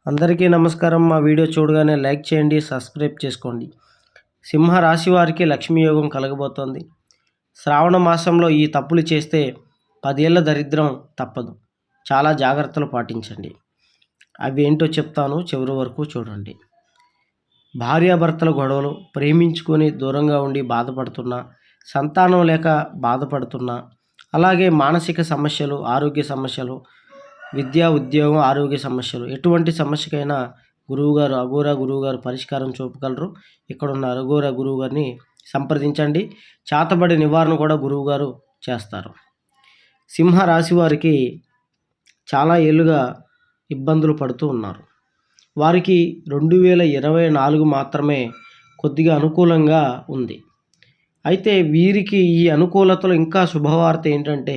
అందరికీ నమస్కారం. మా వీడియో చూడగానే లైక్ చేయండి, సబ్స్క్రైబ్ చేసుకోండి. సింహ రాశి వారికి లక్ష్మీ యోగం కలగబోతోంది. శ్రావణ మాసంలో ఈ తప్పులు చేస్తే 10 ఏళ్ల దరిద్రం తప్పదు. చాలా జాగ్రత్తలు పాటించండి. అవి ఏంటో చెప్తాను, చివరి వరకు చూడండి. భార్యాభర్తల గొడవలు, ప్రేమించుకొని దూరంగా ఉండి బాధపడుతున్నా, సంతానం లేక బాధపడుతున్నా, అలాగే మానసిక సమస్యలు, ఆరోగ్య సమస్యలు, విద్య, ఉద్యోగం, ఆరోగ్య సమస్యలు, ఎటువంటి సమస్యకైనా గురువుగారు, అఘోరా గురువుగారు పరిష్కారం చూపగలరు. ఇక్కడున్న అఘోరా గురువుగారిని సంప్రదించండి. చేతబడి నివారణ కూడా గురువుగారు చేస్తారు. సింహ రాశి వారికి చాలా ఏళ్ళుగా ఇబ్బందులు పడుతూ ఉన్నారు. వారికి 2024 మాత్రమే కొద్దిగా అనుకూలంగా ఉంది. అయితే వీరికి ఈ అనుకూలతలో ఇంకా శుభవార్త ఏంటంటే,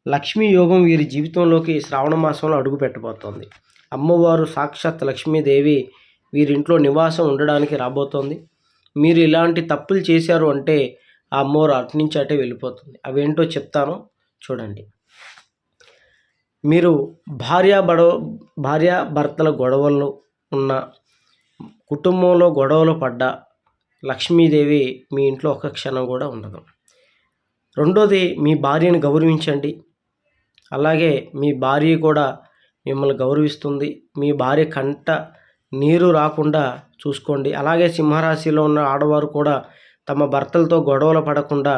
లక్ష్మీ యోగం వీరి జీవితంలోకి శ్రావణ మాసంలో అడుగు పెట్టబోతోంది. అమ్మవారు సాక్షాత్ లక్ష్మీదేవి వీరింట్లో నివాసం ఉండడానికి రాబోతోంది. మీరు ఇలాంటి తప్పులు చేశారు అంటే ఆ అమ్మవారు అటు నుంచి అటే వెళ్ళిపోతుంది. అవేంటో చెప్తాను, చూడండి. మీరు భార్యాభర్తల గొడవలు ఉన్న, కుటుంబంలో గొడవలు పడ్డ, లక్ష్మీదేవి మీ ఇంట్లో ఒక్క క్షణం కూడా ఉండదు. రెండోది, మీ భార్యను గౌరవించండి. అలాగే మీ భార్య కూడా మిమ్మల్ని గౌరవిస్తుంది. మీ భార్య కంట నీరు రాకుండా చూసుకోండి. అలాగే సింహరాశిలో ఉన్న ఆడవారు కూడా తమ భర్తలతో గొడవలు పడకుండా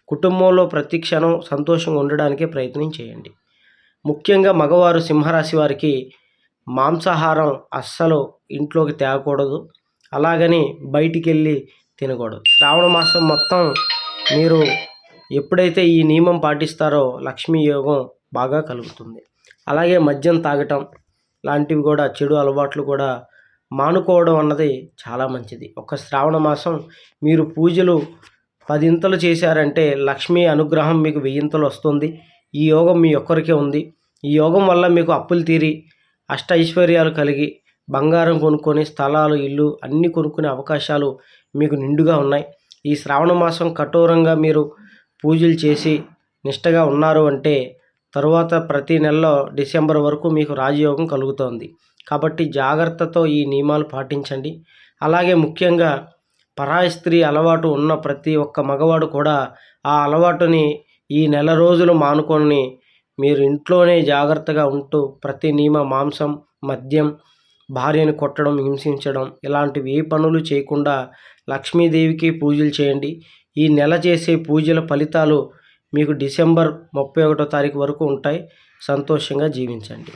కుటుంబంలో ప్రతి క్షణం సంతోషంగా ఉండడానికే ప్రయత్నం చేయండి. ముఖ్యంగా మగవారు సింహరాశి వారికి మాంసాహారం అస్సలు ఇంట్లోకి తేకూడదు. అలాగని బయటికి వెళ్ళి తినకూడదు. శ్రావణ మాసం మొత్తం మీరు ఎప్పుడైతే ఈ నియమం పాటిస్తారో లక్ష్మీ యోగం బాగా కలుగుతుంది. అలాగే మద్యం తాగటం లాంటివి కూడా, చెడు అలవాట్లు కూడా మానుకోవడం అన్నది చాలా మంచిది. ఒక శ్రావణ మాసం మీరు పూజలు 10 ఇంతలు చేశారంటే లక్ష్మీ అనుగ్రహం మీకు 1000 ఇంతలు వస్తుంది. ఈ యోగం మీ ఒక్కరికే ఉంది. ఈ యోగం వల్ల మీకు అప్పులు తీరి, అష్ట ఐశ్వర్యాలు కలిగి, బంగారం కొనుక్కొని, స్థలాలు, ఇల్లు అన్నీ కొనుక్కునే అవకాశాలు మీకు నిండుగా ఉన్నాయి. ఈ శ్రావణ మాసం కఠోరంగా మీరు పూజలు చేసి నిష్టగా ఉన్నారు అంటే తరువాత ప్రతి నెలలో డిసెంబర్ వరకు మీకు రాజయోగం కలుగుతోంది. కాబట్టి జాగ్రత్తతో ఈ నియమాలు పాటించండి. అలాగే ముఖ్యంగా పరాయి స్త్రీ అలవాటు ఉన్న ప్రతి ఒక్క మగవాడు కూడా ఆ అలవాటుని ఈ నెల రోజులు మానుకొని మీరు ఇంట్లోనే జాగ్రత్తగా ఉంటూ ప్రతి నియమ, మాంసం, మద్యం, భార్యను కొట్టడం, హింసించడం ఇలాంటివి ఏ పనులు చేయకుండా లక్ష్మీదేవికి పూజలు చేయండి. ఈ నెల చేసే పూజల ఫలితాలు మీకు డిసెంబర్ 31వ తారీఖు వరకు ఉంటాయి. సంతోషంగా జీవించండి.